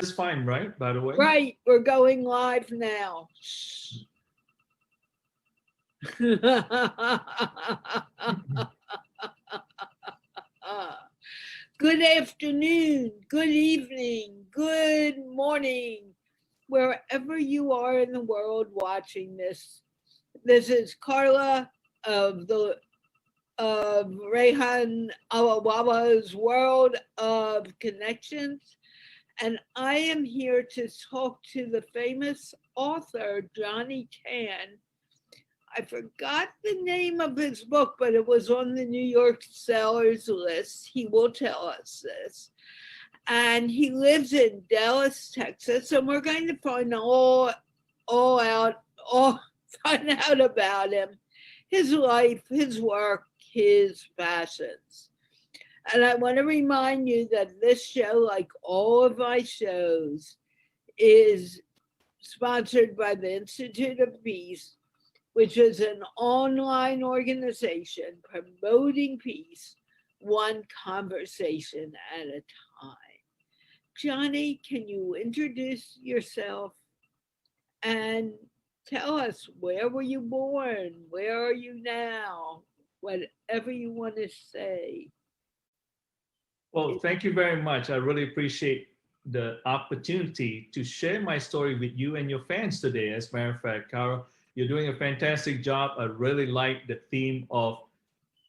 just fine, right? By the way. Right, we're going live now. Good afternoon, good evening, good morning, wherever you are in the world watching this. This is Carla of Rehan Awawa's World of Connections. And I am here to talk to the famous author, Johnny Tan. I forgot the name of his book, but it was on the New York sellers list. He will tell us this. And he lives in Dallas, Texas. And we're going to find find out about him, his life, his work, his passions. And I want to remind you that this show, like all of my shows, is sponsored by the Institute of Peace, which is an online organization promoting peace, one conversation at a time. Johnny, can you introduce yourself and tell us, where were you born? Where are you now? Whatever you want to say. Well, thank you very much. I really appreciate the opportunity to share my story with you and your fans today. As a matter of fact, Carol, you're doing a fantastic job. I really like the theme of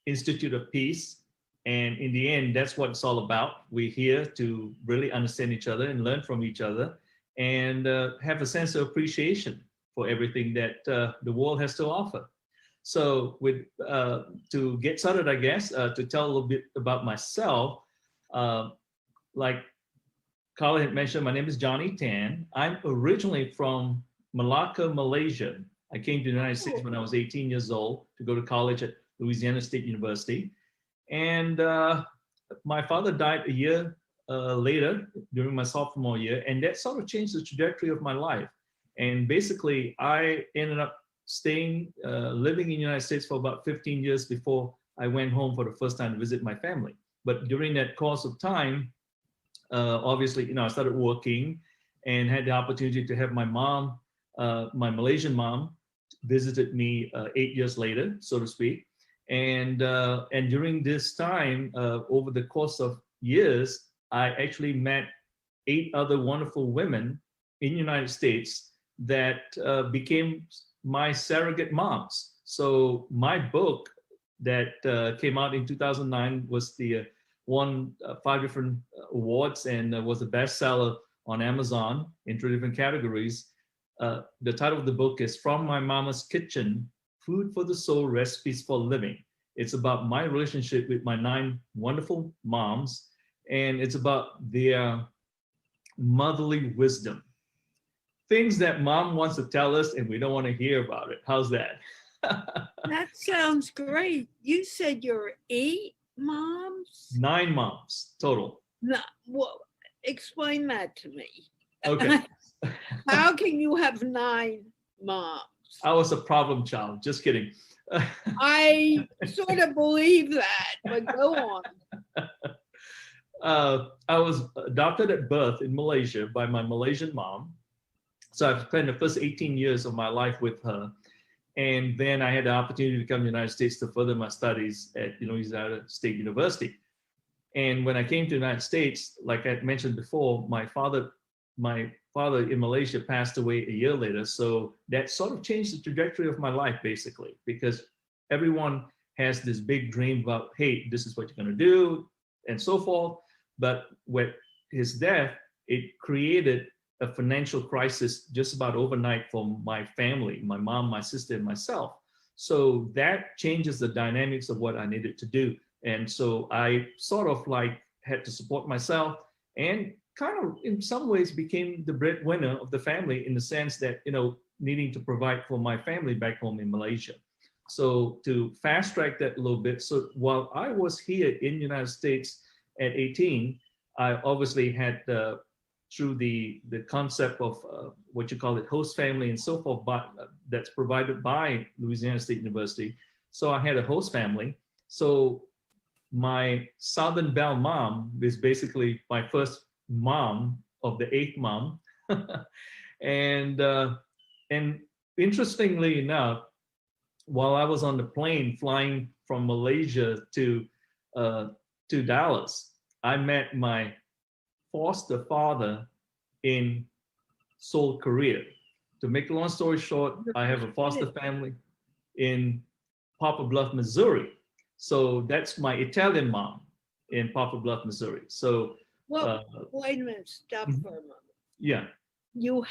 Institute of Peace. And in the end, that's what it's all about. We're here to really understand each other and learn from each other and have a sense of appreciation for everything that the world has to offer. So to get started, I guess, to tell a little bit about myself, like Carla had mentioned, my name is Johnny Tan. I'm originally from Malacca, Malaysia. I came to the United States when I was 18 years old to go to college at Louisiana State University. And my father died a year later during my sophomore year, and that sort of changed the trajectory of my life. And basically, I ended up living in the United States for about 15 years before I went home for the first time to visit my family. But during that course of time, obviously, I started working and had the opportunity to have my mom, my Malaysian mom, visited me 8 years later, so to speak. And during this time, over the course of years, I actually met 8 other wonderful women in the United States that became my surrogate moms. So my book that came out in 2009 was won 5 different awards and was a bestseller on Amazon in 3 different categories. The title of the book is From My Mama's Kitchen, Food for the Soul, Recipes for Living. It's about my relationship with my 9 wonderful moms, and it's about their motherly wisdom. Things that mom wants to tell us and we don't want to hear about it. How's that? That sounds great. You said you're 8 moms? 9 moms total. No, well, explain that to me. Okay. How can you have 9 moms? I was a problem child. Just kidding. I sort of believe that, but go on. I was adopted at birth in Malaysia by my Malaysian mom. So I've spent the first 18 years of my life with her. And then I had the opportunity to come to the United States to further my studies at Louisiana State University. And when I came to the United States, like I mentioned before, my father in Malaysia passed away a year later. So that sort of changed the trajectory of my life, basically, because everyone has this big dream about, hey, this is what you're going to do, and so forth. But with his death, it created a financial crisis just about overnight for my family, my mom, my sister, and myself. So that changes the dynamics of what I needed to do. And so I sort of like had to support myself and kind of in some ways became the breadwinner of the family in the sense that, needing to provide for my family back home in Malaysia. So to fast track that a little bit, so while I was here in the United States at 18, I obviously had through the concept of what you call it, host family and so forth, but that's provided by Louisiana State University. So I had a host family. So my Southern Belle mom is basically my first mom of the eighth mom. and and interestingly enough, while I was on the plane flying from Malaysia to Dallas, I met my foster father in Seoul, Korea. To make a long story short, I have a foster family in Poplar Bluff, Missouri. So that's my Italian mom in Poplar Bluff, Missouri. So, Well, wait a minute, stop Mhm. for a moment. yeah, You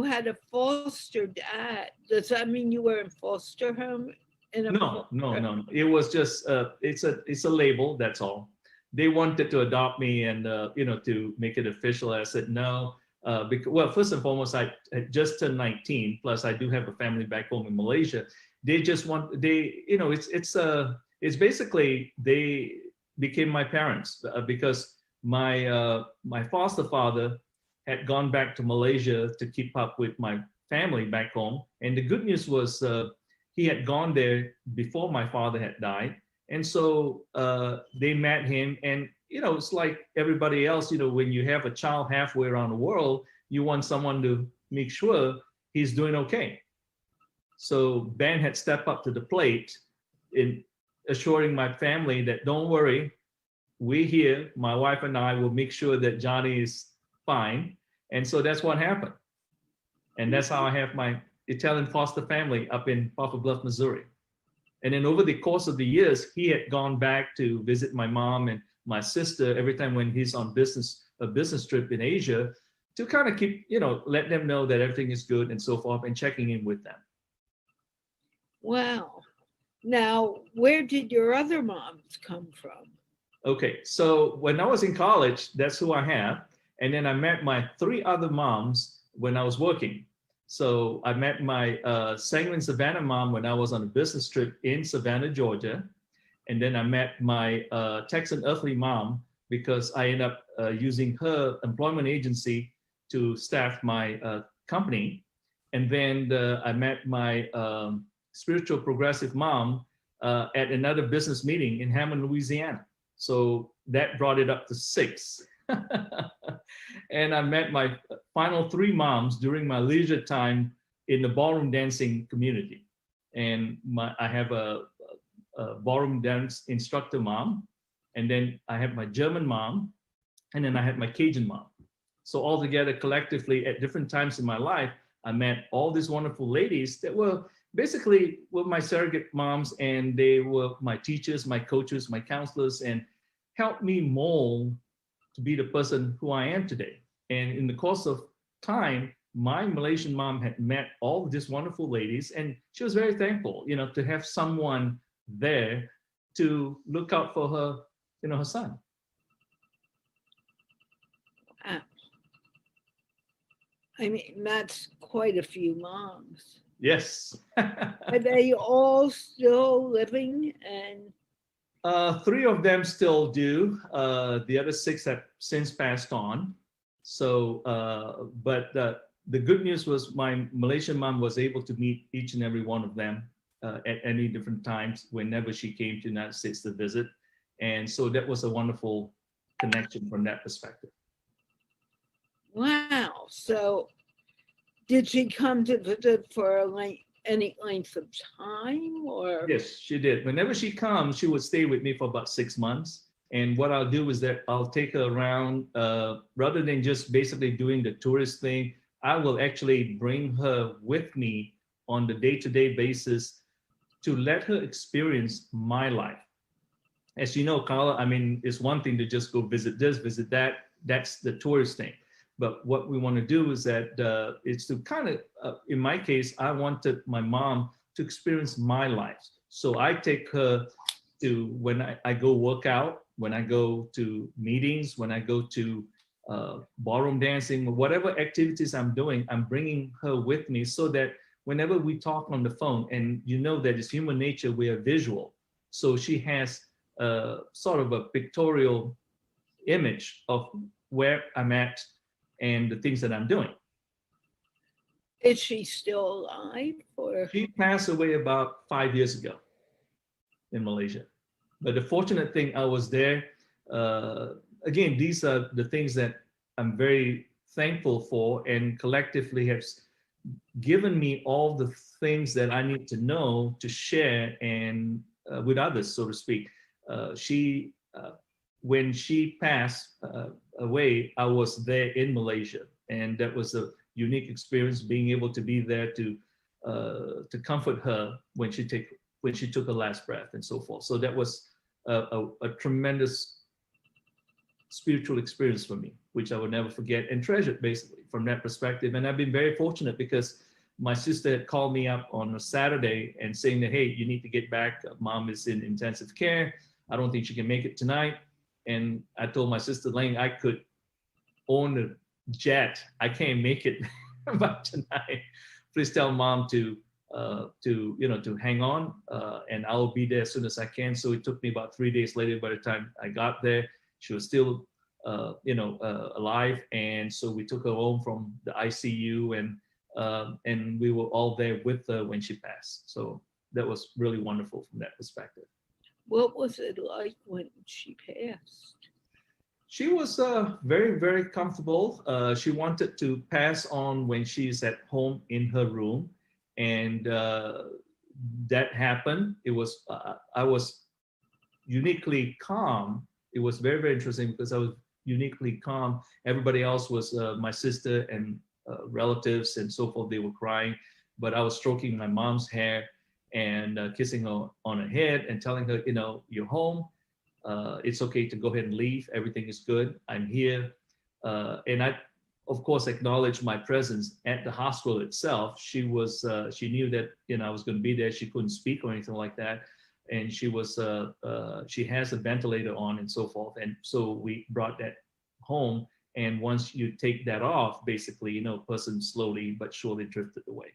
had a foster dad. Does that mean you were in foster home? no. It was just it's a label. That's all. They wanted to adopt me and to make it official. I said no. Because, well, first and foremost, I just turned 19. Plus, I do have a family back home in Malaysia. They just want it's basically they became my parents because my foster father had gone back to Malaysia to keep up with my family back home. And the good news was he had gone there before my father had died. And so they met him. And, it's like everybody else, when you have a child halfway around the world, you want someone to make sure he's doing okay. So Ben had stepped up to the plate in assuring my family that don't worry, we're here, my wife and I will make sure that Johnny is fine. And so that's what happened. And that's how I have my Italian foster family up in Poplar Bluff, Missouri. And then over the course of the years, he had gone back to visit my mom and my sister every time when he's on a business trip in Asia to kind of keep, let them know that everything is good and so forth and checking in with them. Wow. Now, where did your other moms come from? Okay, so when I was in college, that's who I have. And then I met my three other moms when I was working. So I met my Sanguine Savannah mom when I was on a business trip in Savannah, Georgia. And then I met my Texan Earthly mom because I ended up using her employment agency to staff my company. And then I met my spiritual progressive mom at another business meeting in Hammond, Louisiana. So that brought it up to 6. And I met my final 3 moms during my leisure time in the ballroom dancing community. And I have a ballroom dance instructor mom, and then I have my German mom, and then I have my Cajun mom. So all together, collectively, at different times in my life, I met all these wonderful ladies that were basically my surrogate moms, and they were my teachers, my coaches, my counselors, and helped me mold to be the person who I am today. And in the course of time, my Malaysian mom had met all of these wonderful ladies, and she was very thankful, to have someone there to look out for her, her son. Wow. I mean, that's quite a few moms. Yes. Are they all still living? And 3 of them still do. The other 6 have since passed on. So, but the good news was my Malaysian mom was able to meet each and every one of them at any different times whenever she came to the United States to visit. And so that was a wonderful connection from that perspective. wow. So did she come to visit for any length of time or? Yes, she did. Whenever she comes, she would stay with me for about 6 months. And what I'll do is that I'll take her around, rather than just basically doing the tourist thing, I will actually bring her with me on the day-to-day basis to let her experience my life. As you know, Carla, I mean, it's one thing to just go visit this, visit that. That's the tourist thing. But what we want to do is that it's to kind of, in my case, I wanted my mom to experience my life. So I take her to when I go work out, when I go to meetings, when I go to ballroom dancing, whatever activities I'm doing, I'm bringing her with me so that whenever we talk on the phone, and that it's human nature, we are visual. So she has sort of a pictorial image of where I'm at and the things that I'm doing. Is she still alive? Or? She passed away about 5 years ago in Malaysia. But the fortunate thing, I was there again, these are the things that I'm very thankful for, and collectively have given me all the things that I need to know to share and with others, so to speak. She, when she passed away, I was there in Malaysia, and that was a unique experience, being able to be there to comfort her when she took her last breath and so forth. So that was a tremendous spiritual experience for me, which I would never forget and treasure basically from that perspective. And I've been very fortunate because my sister had called me up on a Saturday and saying that, hey, you need to get back. Mom is in intensive care. I don't think she can make it tonight. And I told my sister, Lang, I could own a jet. I can't make it by tonight. Please tell Mom to hang on, and I'll be there as soon as I can. So it took me about 3 days later. By the time I got there, she was still, alive, and so we took her home from the ICU, and we were all there with her when she passed. So that was really wonderful from that perspective. What was it like when she passed? She was very, very comfortable. She wanted to pass on when she's at home in her room, and that happened. It was I was uniquely calm. It was very, very interesting because I was uniquely calm. Everybody else was my sister and relatives and so forth. They were crying, but I was stroking my mom's hair and kissing her on her head and telling her, you're home. It's okay to go ahead and leave. Everything is good. I'm here. And I, of course, acknowledged my presence at the hospital itself. She knew that, I was going to be there. She couldn't speak or anything like that. And she has a ventilator on and so forth. And so we brought that home. And once you take that off, basically, person slowly but surely drifted away.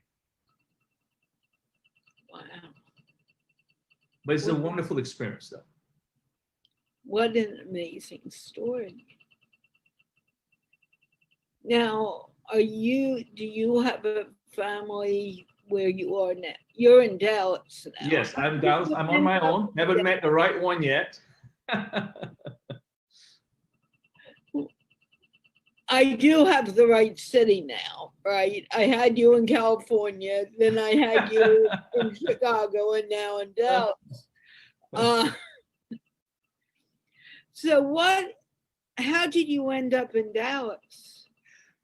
Wow. But it's a wonderful experience, though. What an amazing story. Now, do you have a family where you are now? You're in Dallas now. Yes, I'm Dallas. I'm on my own. Haven't met the right one yet. I do have the right city now, right? I had you in California, then I had you in Chicago, and now in Dallas. So how did you end up in Dallas?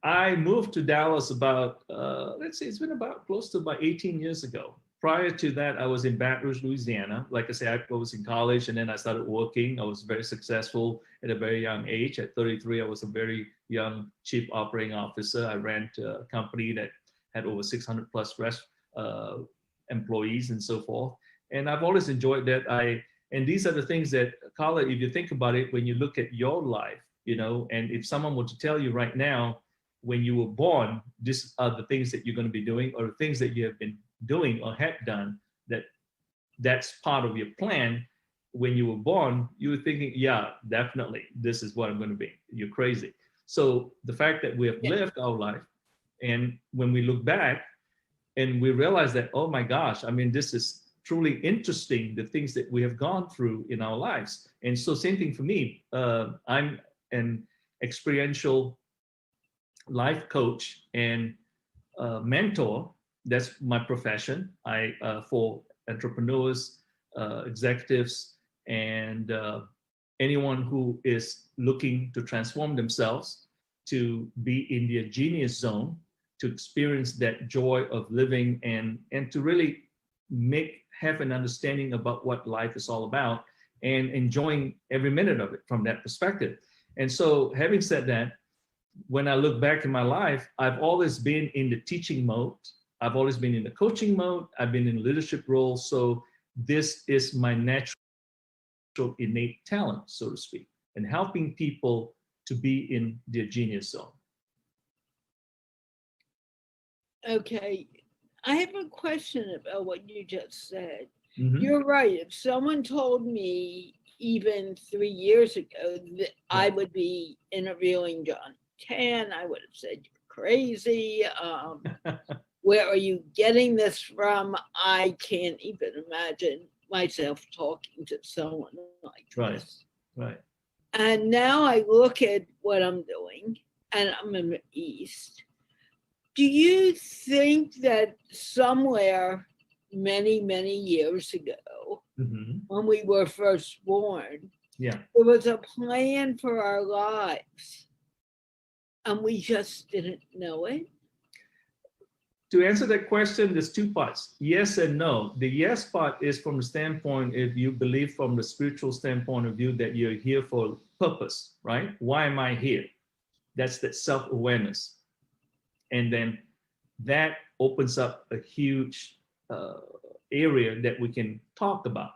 I moved to Dallas about, it's been about close to about 18 years ago. Prior to that, I was in Baton Rouge, Louisiana. Like I said, I was in college and then I started working. I was very successful at a very young age. At 33, I was a very young chief operating officer. I ran a company that had over 600 plus employees and so forth. And I've always enjoyed that. And these are the things that, Carla, if you think about it, when you look at your life, and if someone were to tell you right now, when you were born, these are the things that you're going to be doing, or the things that you have been doing or had done, that's part of your plan. When you were born, you were thinking, yeah, definitely, this is what I'm going to be. You're crazy. So the fact that we have lived our life, and when we look back and we realize that, oh my gosh, this is truly interesting, the things that we have gone through in our lives. And so same thing for me. I'm an experiential life coach and mentor. That's my profession. For entrepreneurs, executives, and anyone who is looking to transform themselves, to be in their genius zone, to experience that joy of living, and to really have an understanding about what life is all about, and enjoying every minute of it from that perspective. And so, having said that, when I look back in my life, I've always been in the teaching mode. I've always been in the coaching mode. I've been in leadership roles. So this is my natural innate talent, so to speak, and helping people to be in their genius zone. Okay. I have a question about what you just said. Mm-hmm. You're right. If someone told me even 3 years ago that I would be interviewing John Tan, I would have said, you're crazy. Where are you getting this from? I can't even imagine myself talking to someone like this. Right. And now I look at what I'm doing, and I'm in the East. Do you think that somewhere many, many years ago, when we were first born, Yeah. there was a plan for our lives and we just didn't know it? To answer that question, there's two parts, yes and no. The yes part is from the standpoint, if you believe from the spiritual standpoint of view that you're here for purpose, right? Why am I here? That's that self-awareness. And then that opens up a huge area that we can talk about.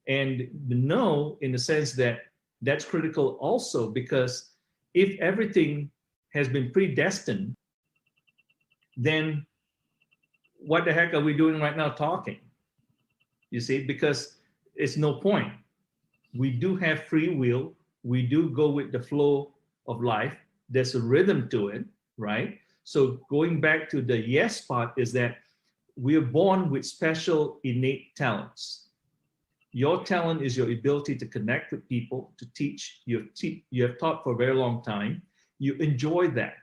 And the no, in the sense that that's critical also, because if everything has been predestined, then what the heck are we doing right now talking? You see, because it's no point. We do have free will. We do go with the flow of life. There's a rhythm to it, right? So going back to the yes part is that we are born with special innate talents. Your talent is your ability to connect with people, to teach. You have taught for a very long time. You enjoy that.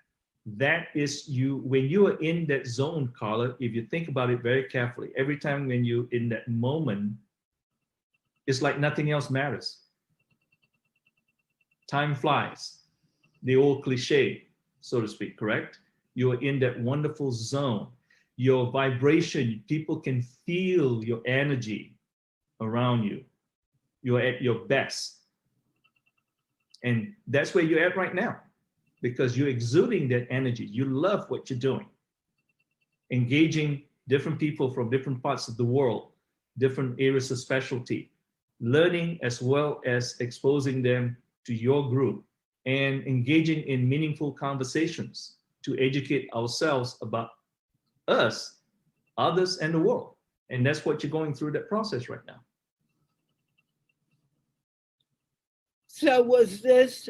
That is you, when you are in that zone, Carla, if you think about it very carefully, every time when you're in that moment, it's like nothing else matters. Time flies, the old cliche, so to speak, correct? You're in that wonderful zone. Your vibration, people can feel your energy around you. You're at your best. And that's where you're at right now, because you're exuding that energy. You love what you're doing. Engaging different people from different parts of the world, different areas of specialty, learning as well as exposing them to your group, and engaging in meaningful conversations to educate ourselves about us, others, and the world. And that's what you're going through that process right now. So was this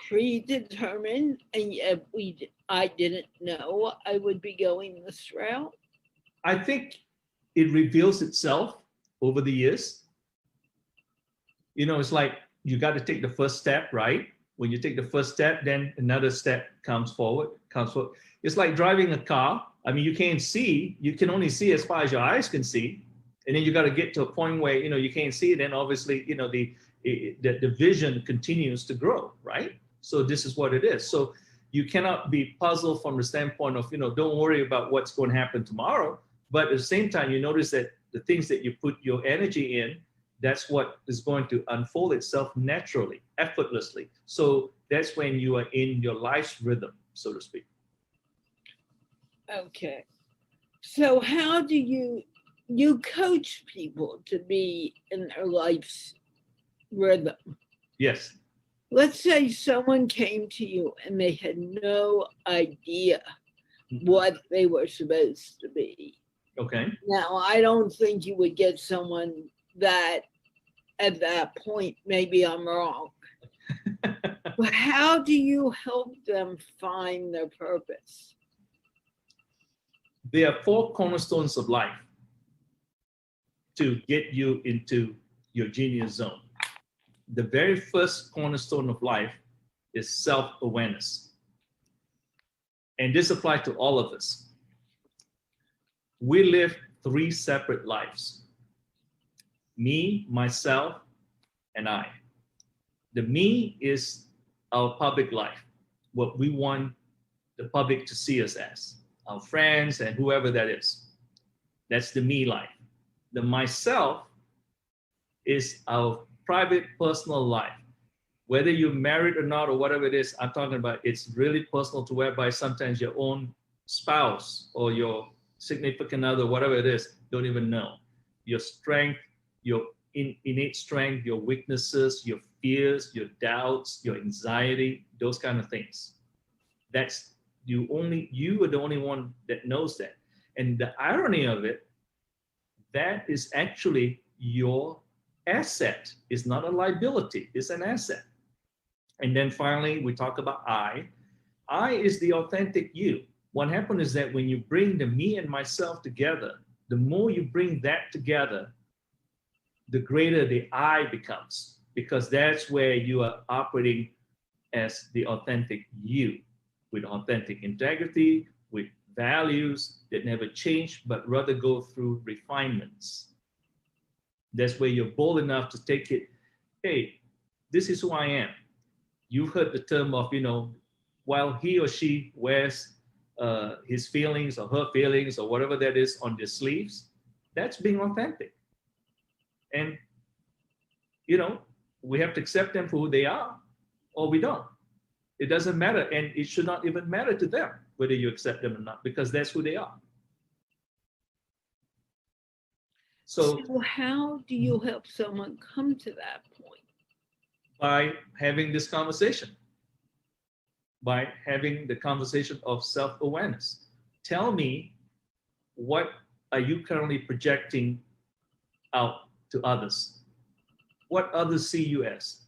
predetermined, and yet I didn't know I would be going this route? I think it reveals itself over the years. You know, it's like you got to take the first step, right? When you take the first step, then another step comes forward. It's like driving a car. I mean, you can't see, you can only see as far as your eyes can see. And then you got to get to a point where, you know, you can't see it. And obviously, you know, the vision continues to grow, right? So this is what it is. So you cannot be puzzled from the standpoint of, you know, don't worry about what's going to happen tomorrow. But at the same time, you notice that the things that you put your energy in, that's what is going to unfold itself naturally, effortlessly. So that's when you are in your life's rhythm, so to speak. Okay. So how do you coach people to be in their life's rhythm? Yes. Let's say someone came to you and they had no idea what they were supposed to be. Okay. Now, I don't think you would get someone that at that point, maybe I'm wrong. But how do you help them find their purpose? There are 4 cornerstones of life to get you into your genius zone. The very first cornerstone of life is self-awareness. And this applies to all of us. We live 3 separate lives. Me, myself, and I. The me is our public life, what we want the public to see us as, our friends and whoever that is. That's the me life. The myself is our private, personal life. Whether you're married or not, or whatever it is, I'm talking about, it's really personal to whereby sometimes your own spouse or your significant other, whatever it is, don't even know. Your strength, your innate strength, your weaknesses, your fears, your doubts, your anxiety, those kind of things. That's you are the only one that knows that. And the irony of it, that is actually your asset. It's not a liability, it's an asset. And then finally, we talk about I. I is the authentic you. What happens is that when you bring the me and myself together, the more you bring that together, the greater the I becomes. because that's where you are operating as the authentic you, with authentic integrity, with values that never change, but rather go through refinements. That's where you're bold enough to take it, hey, this is who I am. You've heard the term of, while he or she wears his feelings or her feelings or whatever that is on their sleeves, that's being authentic. And, we have to accept them for who they are, or we don't. It doesn't matter, and it should not even matter to them whether you accept them or not, because that's who they are. So how do you help someone come to that point? By having this conversation, by having the conversation of self-awareness. Tell me, what are you currently projecting out to others? What others see you as?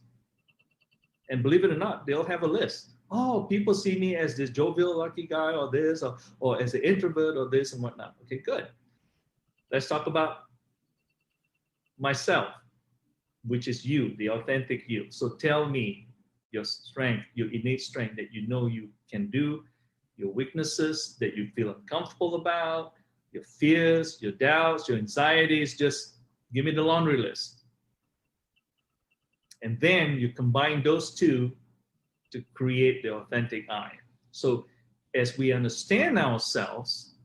And believe it or not, they'll have a list. Oh, people see me as this jovial, lucky guy, or this, or as an introvert, or this and whatnot. Okay, good. Let's talk about myself, which is you, the authentic you. So tell me your strength, your innate strength that you know you can do, your weaknesses that you feel uncomfortable about, your fears, your doubts, your anxieties. Just give me the laundry list. And then you combine those two to create the authentic I. So as we understand ourselves,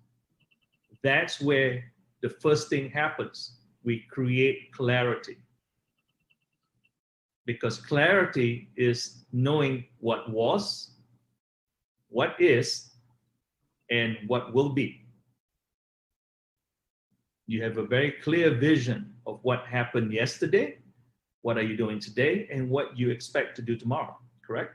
that's where the first thing happens. We create clarity. Because clarity is knowing what was, what is, and what will be. You have a very clear vision of what happened yesterday, what are you doing today, and what you expect to do tomorrow, correct?